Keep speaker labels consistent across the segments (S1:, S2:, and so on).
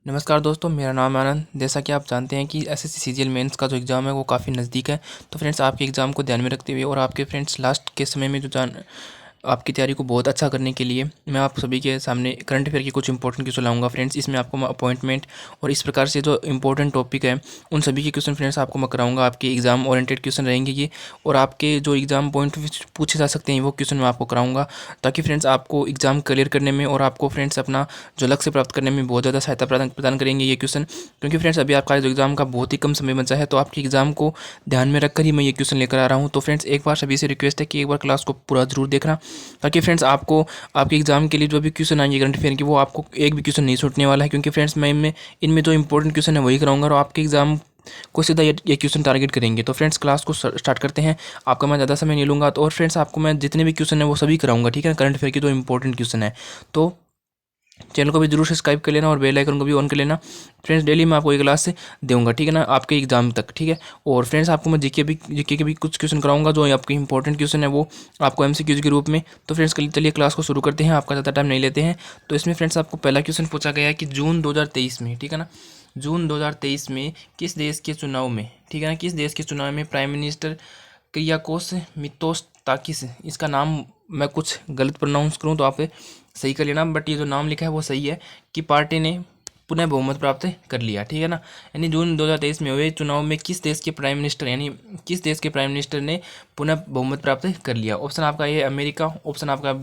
S1: नमस्कार दोस्तों, मेरा नाम है आनंद। जैसा कि आप जानते हैं कि एसएससी सीजीएल मेंस का जो एग्ज़ाम है वो काफ़ी नज़दीक है। तो फ्रेंड्स, आपके एग्ज़ाम को ध्यान में रखते हुए और आपके फ्रेंड्स लास्ट के समय में जो जान आपकी तैयारी को बहुत अच्छा करने के लिए मैं आप सभी के सामने करंट अफेयर के कुछ इंपॉर्टेंट क्वेश्चन लाऊंगा फ्रेंड्स। इसमें आपको मैं अपॉइंटमेंट और इस प्रकार से जो इंपॉर्टेंट टॉपिक है उन सभी के क्वेश्चन फ्रेंड्स आपको मैं कराऊंगा। आपके एग्जाम ओरिएंटेड क्वेश्चन रहेंगे ये, और आपके जो एग्जाम पॉइंट पूछे जा सकते हैं वो क्वेश्चन मैं आपको कराऊंगा, ताकि फ्रेंड्स आपको एग्जाम क्लियर करने में और आपको फ्रेंड्स अपना जो लक्ष्य प्राप्त करने में बहुत ज़्यादा सहायता प्रदान प्रदान करेंगे ये क्वेश्चन। क्योंकि फ्रेंड्स अभी आपका जो एग्जाम का बहुत ही कम समय बचा है, तो आपके एग्जाम को ध्यान में रखकर ही मैं ये क्वेश्चन लेकर आ रहा हूँ। तो फ्रेंड्स, एक बार सभी से रिक्वेस्ट है कि एक बार क्लास को पूरा जरूर देखना, ताकि फ्रेंड्स आपको आपके एग्जाम के लिए जो भी क्वेश्चन आएंगे करंट अफेयर के, वो आपको एक भी क्वेश्चन नहीं छूटने वाला है। क्योंकि फ्रेंड्स, मैं इनमें जो इंपॉर्टेंट क्वेश्चन है वही कराऊंगा और आपके एग्जाम को सीधा ये क्वेश्चन टारगेट करेंगे। तो फ्रेंड्स, क्लास को स्टार्ट करते हैं। आपका मैं ज़्यादा समय नहीं लूँगा। तो और फ्रेंड्स, आपको मैं जितने भी क्वेश्चन है वो सभी कराऊंगा, ठीक है, करंट अफेयर के जो इंपॉर्टेंट क्वेश्चन है। तो चैनल को भी जरूर सब्सक्राइब कर लेना और बेल आइकन को भी ऑन कर लेना। फ्रेंड्स, डेली मैं आपको एक क्लास से दूंगा, ठीक है ना, आपके एग्जाम तक, ठीक है। और फ्रेंड्स, आपको मैं जीके के भी कुछ क्वेश्चन कराऊंगा जो आपके इंपॉर्टेंट क्वेश्चन है, वो आपको एमसीक्यूज के रूप में। तो फ्रेंड्स, चलिए क्लास को शुरू करते हैं, आपका ज़्यादा टाइम नहीं लेते हैं। तो इसमें फ्रेंड्स आपको पहला क्वेश्चन पूछा गया है कि जून 2023 में, ठीक है ना, जून 2023 में किस देश के चुनाव में, ठीक है ना, किस देश के चुनाव में प्राइम मिनिस्टर क्रियाकोस मित्सोताकिस, इसका नाम मैं कुछ गलत प्रोनाउंस करूँ तो आप सही कर लेना, बट ये जो नाम लिखा है वो सही है, कि पार्टी ने पुनः बहुमत प्राप्त कर लिया, ठीक है ना। यानी जून 2023 में हुए चुनाव में किस देश के प्राइम मिनिस्टर, यानी किस देश के प्राइम मिनिस्टर ने पुनः बहुमत प्राप्त कर लिया। ऑप्शन आपका ए है अमेरिका, ऑप्शन आपका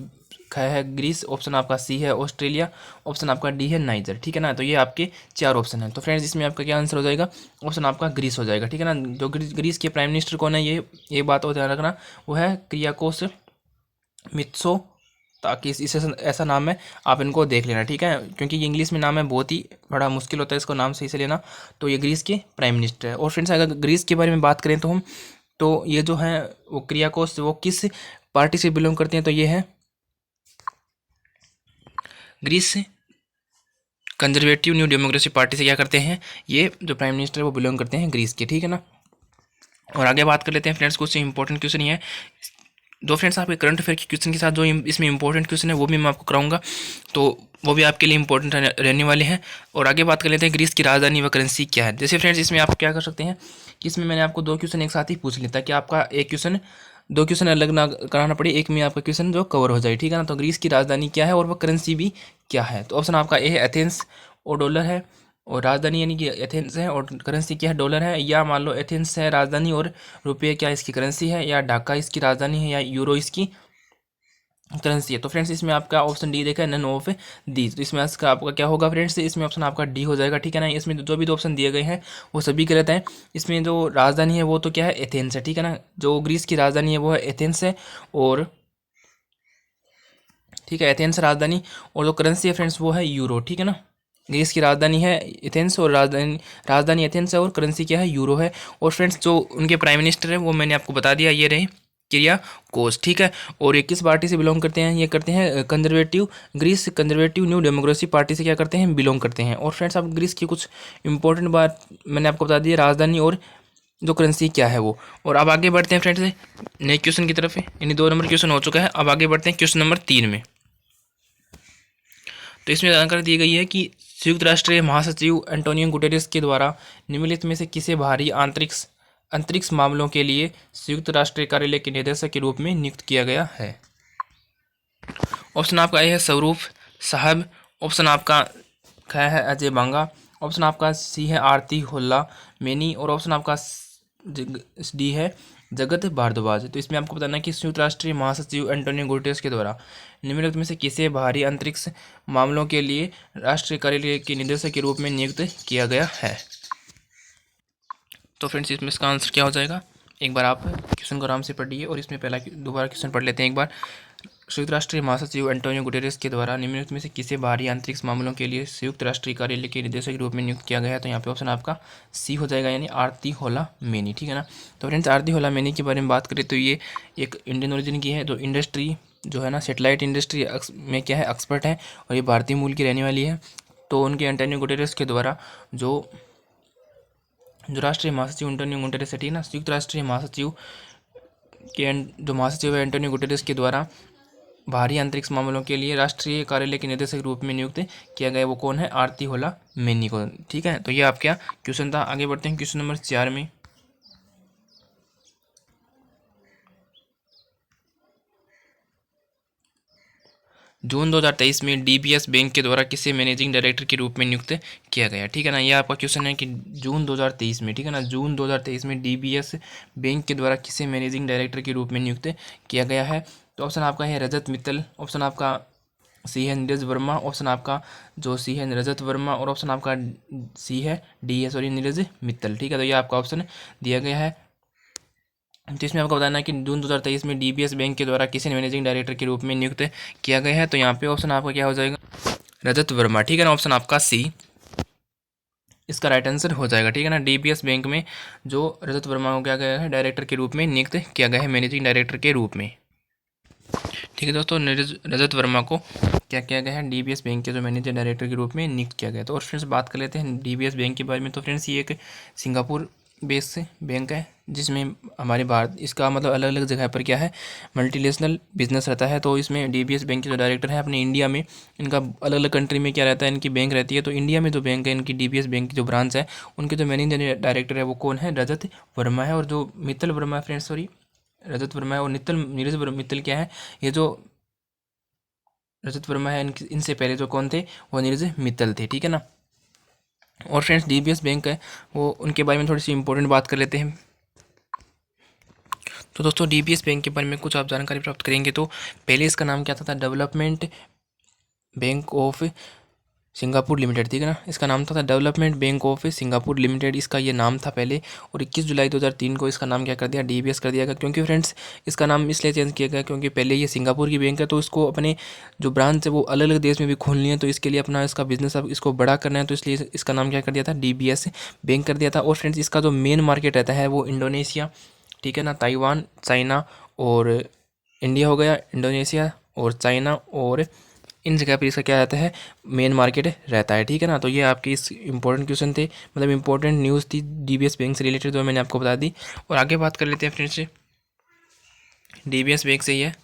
S1: ख है ग्रीस, ऑप्शन आपका सी है ऑस्ट्रेलिया, ऑप्शन आपका डी है नाइजर, ठीक है ना। तो ये आपके चार ऑप्शन हैं। तो फ्रेंड्स, इसमें आपका क्या आंसर हो जाएगा, ऑप्शन आपका ग्रीस हो जाएगा, ठीक है ना। जो ग्रीस के प्राइम मिनिस्टर कौन है, ये बात और ध्यान रखना, वो है क्रियाकोस मित्सो, ताकि इसे ऐसा नाम है, आप इनको देख लेना, ठीक है, क्योंकि ये इंग्लिश में नाम है, बहुत ही बड़ा मुश्किल होता है इसको नाम सही से लेना। तो ये ग्रीस के प्राइम मिनिस्टर है। और फ्रेंड्स, अगर ग्रीस के बारे में बात करें तो हम, तो ये जो है वो क्रियाकोस, वो किस पार्टी से बिलोंग करते हैं, तो ये है Greece conservative new democracy party से क्या करते हैं, ये जो प्राइम मिनिस्टर है वो बिलोंग करते हैं ग्रीस के, ठीक है ना। और आगे बात कर लेते हैं फ्रेंड्स, कुछ इंपॉर्टेंट क्वेश्चन ये है। दो फ्रेंड्स, आपके करंट अफेयर के क्वेश्चन के साथ जो इसमें इंपॉर्टेंट क्वेश्चन है वो भी मैं आपको कराऊंगा, तो वो भी आपके लिए इंपॉर्टेंट रहने वाले हैं। और आगे बात कर लेते हैं, ग्रीस की राजधानी व करेंसी क्या है। जैसे फ्रेंड्स, इसमें आप क्या कर सकते हैं कि इसमें मैंने आपको दो क्वेश्चन एक साथ ही पूछ लिया, ताकि आपका एक क्वेश्चन, दो क्वेश्चन अलग ना कराना पड़े, एक में आपका क्वेश्चन जो कवर हो जाए, ठीक है ना। तो ग्रीस की राजधानी क्या है और वह करेंसी भी क्या है। तो ऑप्शन आपका ए है एथेंस और डॉलर है, और राजधानी यानी कि एथेंस है और करेंसी क्या है, डॉलर है। या मान लो एथेंस है राजधानी और रुपये क्या इसकी करेंसी है, या ढाका इसकी राजधानी है, या यूरो इसकी करेंसी है। तो फ्रेंड्स, इसमें आपका ऑप्शन डी देखा है, नन ऑफ दी। तो इसमें इसका आपका क्या होगा फ्रेंड्स, इसमें ऑप्शन आपका डी हो जाएगा, ठीक है ना। इसमें जो भी दो ऑप्शन दिए गए हैं वो सभी गलत हैं। इसमें जो राजधानी है वो तो क्या है, एथेंस है, ठीक है ना। जो ग्रीस की राजधानी है वो है एथेंस है, और ठीक है, एथेंस राजधानी। और जो करेंसी है फ्रेंड्स वो है यूरो, ठीक है ना। ग्रीस की राजधानी है एथेंस और राजधानी राजधानी एथेंस है, और करेंसी क्या है, यूरो है। और फ्रेंड्स, जो उनके प्राइम मिनिस्टर है वो मैंने आपको बता दिया, ये रहे किरियाकोस, ठीक है। और ये किस पार्टी से बिलोंग करते हैं, ये करते हैं conservative, Greece conservative new democracy party से क्या करते हैं, बिलोंग करते हैं। और फ्रेंड्स, अब ग्रीस की कुछ इंपॉर्टेंट बात मैंने आपको बता दी, राजधानी और जो करेंसी क्या है वो। और अब आगे बढ़ते हैं फ्रेंड्स नए क्वेश्चन की तरफ, यानी 2 नंबर क्वेश्चन हो चुका है। अब आगे बढ़ते हैं क्वेश्चन नंबर 3 में। तो इसमें जानकारी दी गई है कि संयुक्त राष्ट्र महासचिव एंटोनियो गुटेरेस के द्वारा निम्नलिखित में से किसे बाहरी अंतरिक्ष अंतरिक्ष मामलों के लिए संयुक्त राष्ट्र कार्यालय के निदेशक के रूप में नियुक्त किया गया है। ऑप्शन आपका ए है स्वरूप साहब, ऑप्शन आपका ख है अजय बांगा, ऑप्शन आपका सी है आरती होल्ला मेनी, और ऑप्शन आपका डी है जगत भारद्वाज। तो इसमें आपको बताना है कि संयुक्त राष्ट्र महासचिव एंटोनियो गुटेरेस के द्वारा निम्नलिखित में से किसे बाहरी अंतरिक्ष मामलों के लिए राष्ट्रीय कार्यालय के निदेशक के रूप में नियुक्त किया गया है। तो फ्रेंड्स, इसमें इसका आंसर क्या हो जाएगा, एक बार आप क्वेश्चन को आराम से पढ़िए, और इसमें पहला दोबारा क्वेश्चन पढ़ लेते हैं एक बार। संयुक्त राष्ट्र महासचिव एंटोनियो गुटेरेस के द्वारा निम्नलिखित में से किसे बाहरी अंतरिक्ष मामलों के लिए संयुक्त राष्ट्रीय कार्यालय के निदेशक के रूप में नियुक्त किया गया है। तो यहाँ पे ऑप्शन आपका सी हो जाएगा, यानी आरती होला मेनी, ठीक है ना। तो फ्रेंड्स, आरती होला मेनी के बारे में बात करें तो ये एक इंडियन ओरिजिन की है, जो इंडस्ट्री जो है ना, सेटेलाइट इंडस्ट्री में क्या है, एक्सपर्ट है, और ये भारतीय मूल की रहने वाली है। तो उनके एंटोनियो गुटेरेस के द्वारा जो जो राष्ट्रीय महासचिव एंटोनियो गुटेरेस है, ठीक है ना, संयुक्त राष्ट्रीय महासचिव के जो महासचिव है एंटोनियो गुटेरेस के द्वारा भारी अंतरिक्ष मामलों के लिए राष्ट्रीय कार्यालय के निदेशक के रूप में नियुक्त किया गया, वो कौन है? आरती होला मैनी को। ठीक है, तो ये आपका क्वेश्चन था। आगे बढ़ते हैं क्वेश्चन नंबर 4 में। जून 2023 में डीबीएस बैंक के द्वारा किसे मैनेजिंग डायरेक्टर के रूप में नियुक्त किया गया? ठीक है ना, ये आपका क्वेश्चन है कि जून 2023 में, ठीक है ना, जून 2023 में डीबीएस बैंक के द्वारा किसे मैनेजिंग डायरेक्टर के रूप में नियुक्त किया गया है? तो ऑप्शन आपका है रजत मित्तल, ऑप्शन आपका सी है नीरज वर्मा, ऑप्शन आपका जो सी है रजत वर्मा, और ऑप्शन आपका सी है डी है सॉरी नीरज मित्तल। ठीक है, तो ये आपका ऑप्शन दिया गया है। तो इसमें आपको बताना है कि जून 2023 में डीबीएस बैंक के द्वारा किसी मैनेजिंग डायरेक्टर के रूप में नियुक्त किया गया है। तो यहाँ पे ऑप्शन आपका क्या हो जाएगा? रजत वर्मा। ठीक है ना, ऑप्शन आपका सी इसका राइट आंसर हो जाएगा। ठीक है ना, डीबीएस बैंक में जो रजत वर्मा को क्या गया है? डायरेक्टर के रूप में नियुक्त किया गया है, मैनेजिंग डायरेक्टर के रूप में। ठीक है दोस्तों, रजत वर्मा को क्या किया गया है? डीबीएस बैंक के जो मैनेजर डायरेक्टर के रूप में नियुक्त किया गया। तो और फ्रेंड्स बात कर लेते हैं डीबीएस बैंक के बारे में। तो फ्रेंड्स ये एक सिंगापुर बेस बैंक है, जिसमें हमारे भारत इसका मतलब अलग अलग जगह पर क्या है? मल्टीनेशनल बिजनेस रहता है। तो इसमें डीबीएस बैंक के जो डायरेक्टर है अपने इंडिया में, इनका अलग अलग कंट्री में क्या रहता है? इनकी बैंक रहती है। तो इंडिया में जो बैंक है इनकी डीबीएस बैंक की जो ब्रांच है, उनके जो मैनेजर डायरेक्टर है वो कौन है? रजत वर्मा है। और जो मित्तल वर्मा है फ्रेंड्स, सॉरी रजत वर्मा है, और नीरज मित्तल क्या है? ये जो रजत वर्मा है इनसे पहले जो कौन थे? वो नीरज मित्तल थे। ठीक है ना, और फ्रेंड्स डीबीएस बैंक है वो उनके बारे में थोड़ी सी इंपॉर्टेंट बात कर लेते हैं। तो दोस्तों डीबीएस बैंक के बारे में कुछ आप जानकारी प्राप्त करेंगे। तो पहले इसका नाम क्या था? Development bank of Singapore limited. ठीक है ना, इसका नाम था development bank of Singapore limited, इसका ये नाम था पहले। और 21 जुलाई 2003 को इसका नाम क्या कर दिया? डीबीएस कर दिया गया। क्योंकि फ्रेंड्स इसका नाम इसलिए चेंज किया गया क्योंकि पहले ये सिंगापुर की बैंक है, तो इसको अपने जो ब्रांच है वो अलग अलग देश में भी खोलनी है। तो इसके लिए अपना इसका बिजनेस अब इसको बड़ा करना है, तो इसलिए इसका नाम क्या कर दिया था? डीबीएस बैंक कर दिया था। और फ्रेंड्स इसका जो मेन मार्केट रहता है वो इंडोनेशिया, ठीक है ना, ताइवान, चाइना और इंडिया हो गया, इंडोनेशिया और चाइना, और इन जगह पर इसका क्या रहता है? मेन मार्केट रहता है। ठीक है ना, तो ये आपकी इस इंपॉर्टेंट क्वेश्चन थे, मतलब इंपॉर्टेंट न्यूज़ थी डीबीएस बैंक से रिलेटेड, जो मैंने आपको बता दी। और आगे बात कर लेते हैं फ्रेंड्स डीबीएस बैंक से ही है।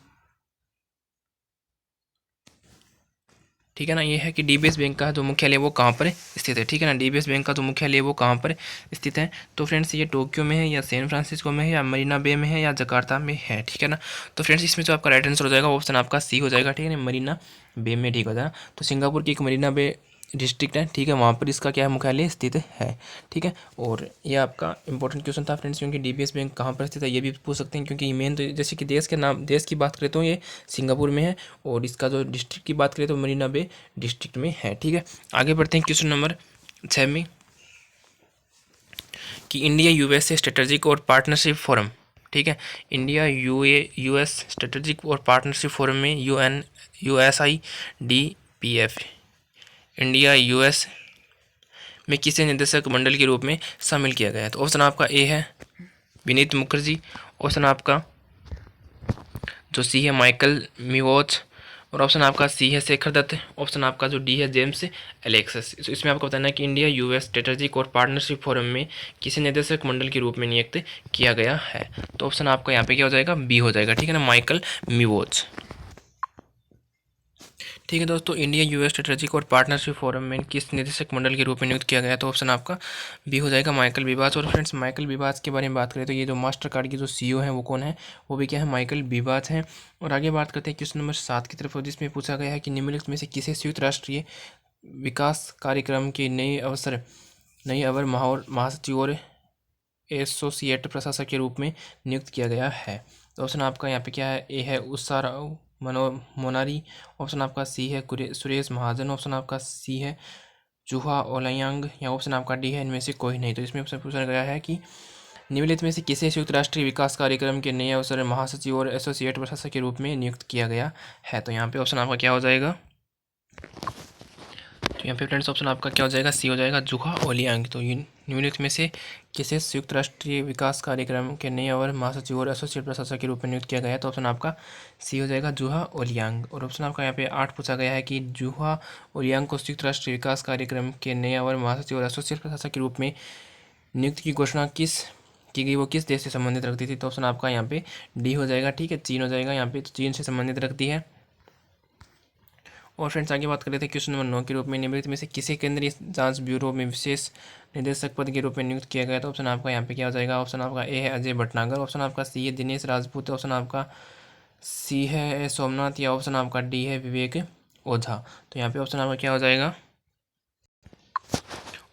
S1: ठीक है ना, ये है कि डीबीएस बैंक का जो मुख्यालय वो कहाँ पर स्थित है। ठीक है ना, डीबीएस बैंक का जो मुख्यालय वो कहाँ पर स्थित है? तो फ्रेंड्स ये टोक्यो में है, या सैन फ्रांसिस्को में है, या मरीना बे में है, या जकार्ता में है। ठीक है ना, तो फ्रेंड्स इसमें जो आपका राइट आंसर हो जाएगा ऑप्शन आपका सी हो जाएगा। ठीक है ना, मरीना बे में ठीक हो जाएगा। तो सिंगापुर की एक मरीना बे डिस्ट्रिक्ट है, ठीक है, वहाँ पर इसका क्या है? मुख्यालय स्थित है। ठीक है, और ये आपका इंपॉर्टेंट क्वेश्चन था फ्रेंड्स, क्योंकि डीबीएस बैंक कहाँ पर स्थित है ये भी पूछ सकते हैं। क्योंकि मेन तो जैसे कि देश के नाम, देश की बात करें तो ये सिंगापुर में है, और इसका जो डिस्ट्रिक्ट की बात करें तो मरीना बे डिस्ट्रिक्ट में है। ठीक है, आगे बढ़ते हैं क्वेश्चन नंबर 6 में, कि इंडिया यूएसए स्ट्रेटेजिक और पार्टनरशिप फोरम। ठीक है, इंडिया यूएस स्ट्रेटेजिक और पार्टनरशिप फोरम में USIDPF इंडिया यूएस में किसे निदेशक मंडल के रूप में शामिल किया गया है? तो ऑप्शन आपका ए है विनीत मुखर्जी, ऑप्शन आपका जो सी है माइकल मिवोच, और ऑप्शन आपका सी है शेखर दत्त, ऑप्शन आपका जो डी है जेम्स एलेक्सस। तो इसमें आपको बताना है कि इंडिया यूएस स्ट्रेटेजिक और पार्टनरशिप फोरम में किसी निदेशक मंडल के रूप में नियुक्त किया गया है? तो ऑप्शन आपका यहाँ पे क्या हो जाएगा? बी हो जाएगा। ठीक है ना, माइकल मिवोच। ठीक है दोस्तों, इंडिया यूएस स्ट्रेटेजिक और पार्टनरशिप फोरम में किस निदेशक मंडल के रूप में नियुक्त किया गया? तो ऑप्शन आपका बी हो जाएगा, माइकल बिबाज। और फ्रेंड्स माइकल बिबाज के बारे में बात करें तो ये जो मास्टर कार्ड की जो सीईओ हैं वो कौन है? वो भी क्या है? माइकल बिबाज हैं। और आगे बात करते हैं क्वेश्चन नंबर 7 की तरफ, जिसमें पूछा गया है कि निम्नलिखित में से किसे संयुक्त राष्ट्रीय विकास कार्यक्रम के नए अवर महासचिव और एसोसिएट प्रशासक के रूप में नियुक्त किया गया है? तो ऑप्शन आपका यहाँ पे क्या है? ए है उषा राव मोनारी, ऑप्शन आपका सी है सुरेश महाजन, ऑप्शन आपका सी है चूहा ओलयांग, या ऑप्शन आपका डी है इनमें से कोई नहीं। तो इसमें ऑप्शन पूछा गया है कि निम्नलिखित में से किसे संयुक्त राष्ट्रीय विकास कार्यक्रम के नए अवसर महासचिव और एसोसिएट प्रशासक के रूप में नियुक्त किया गया है? तो यहाँ पे ऑप्शन आपका क्या हो जाएगा? तो यहाँ पे फ्रेंड्स ऑप्शन आपका क्या हो जाएगा? सी हो जाएगा, जुहा ओलियांग। तो निम्नलिखित में से किसे संयुक्त राष्ट्रीय विकास कार्यक्रम के नए अवर महासचिव और एसोसिएट प्रशासक के रूप में नियुक्त किया गया है? तो ऑप्शन आपका सी हो जाएगा, जुहा ओलियांग। और ऑप्शन आपका यहाँ पे 8 पूछा गया है कि जुहा ओलियांग को संयुक्त राष्ट्रीय विकास कार्यक्रम के नए अवर महासचिव और एसोसिएट प्रशासक के रूप में नियुक्त की घोषणा की गई, वो किस देश से संबंधित रखती थी? तो ऑप्शन आपका यहाँ पे डी हो जाएगा। ठीक है, चीन हो जाएगा यहाँ पे, तो चीन से संबंधित रखती है। और फ्रेंड्स आगे बात कर रहे थे क्वेश्चन नंबर 9 के रूप में निम्नलिखित में से किसे केंद्रीय जांच ब्यूरो में विशेष निदेशक पद के रूप में नियुक्त किया गया। तो ऑप्शन आपका यहाँ पे क्या हो जाएगा। ऑप्शन आपका ए है अजय भटनागर, ऑप्शन आपका सी है दिनेश राजपूत, ऑप्शन आपका सी है सोमनाथ, या ऑप्शन आपका डी है विवेक ओझा। तो यहाँ पे ऑप्शन आपका क्या हो जाएगा।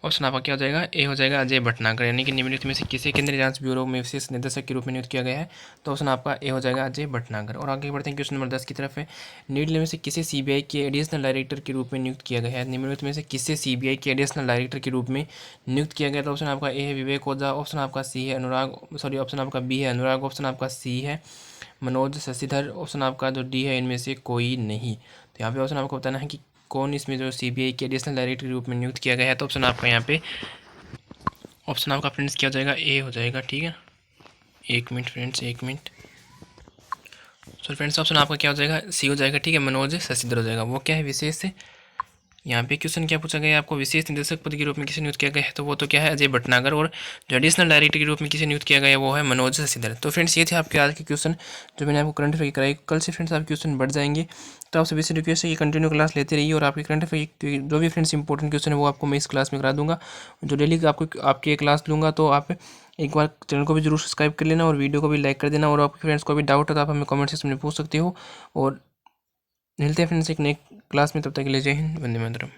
S1: ऑप्शन आपका क्या हो जाएगा, ए हो जाएगा अजय भटनागर, यानी कि निम्नलिखित में से किसे केंद्रीय जांच ब्यूरो में विशेष निदेशक के रूप में नियुक्त किया गया है। तो ऑप्शन आपका ए हो जाएगा अजय भटनागर। और आगे बढ़ते हैं क्वेश्चन नंबर 10 की तरफ है। निम्नलिखित में से किसे सीबीआई के एडिशनल डायरेक्टर के रूप में नियुक्त किया गया है। निम्नलिखित में से किसे सीबीआई के एडिशनल डायरेक्टर के रूप में नियुक्त किया गया। तो ऑप्शन आपका ए है विवेक ओझा, ऑप्शन आपका सी है ऑप्शन आपका बी है अनुराग, ऑप्शन आपका सी है मनोज शशिधर, ऑप्शन आपका जो डी है इनमें से कोई नहीं। तो यहाँ पे ऑप्शन आपको बताना है कि कौन इसमें जो सीबीआई के एडिशनल डायरेक्टर के रूप में नियुक्त किया गया है। तो ऑप्शन आपका यहाँ पे ऑप्शन आपका फ्रेंड्स क्या हो जाएगा, ए हो जाएगा। ठीक है, 1 minute friends, 1 minute. So friends option आपका क्या हो जाएगा, सी हो जाएगा। ठीक है, मनोज शशिधर हो जाएगा। वो क्या है, विशेष है। यहाँ पे क्वेश्चन क्या पूछा गया है आपको, विशेष निदेशक पद के रूप में किसे नियुक्त किया गया है। तो वो तो क्या है, अजय भटनागर। और जो एडिशनल डायरेक्टर के रूप में किसे नियुक्त किया गया है वो है मनोज शशिधर। तो फ्रेंड्स ये थे आपके आज के क्वेश्चन जो मैंने आपको करंट अफेयर कराई। कल से फ्रेंड्स आप क्वेश्चन बढ़ जाएंगे, तो आप सभी से रिक्वेस्ट है कि कंटिन्यू क्लास लेते रहिए। और आपके करंट अफेयर जो भी फ्रेंड्स इंपॉर्टेंट क्वेश्चन है वो आपको मैं इस क्लास में करा दूंगा। जो डेली आपको आपकी क्लास लूँगा, तो आप एक बार चैनल को भी जरूर सब्सक्राइब कर लेना और वीडियो को भी लाइक कर देना। और आपके फ्रेंड्स को भी डाउट है तो आप हमें कमेंट सेक्शन में पूछ सकते हो। और मिलते हैं फ्रेंड्स एक नई क्लास में, तब तक के लिए जय हिंद, वंदे मातरम।